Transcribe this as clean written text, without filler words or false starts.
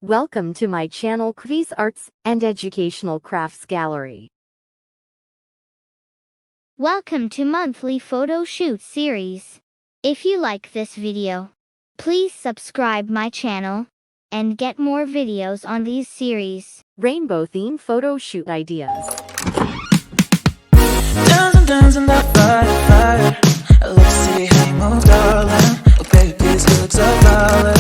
Welcome to my channel Quiz Arts and Educational Crafts Gallery. Welcome to monthly photo shoot series. If you like this video, please subscribe my channel and get more videos on these series. Rainbow theme photo shoot ideas. Dancing that fire. Let's see how you move, darling. Oh, baby, this looks so flawless.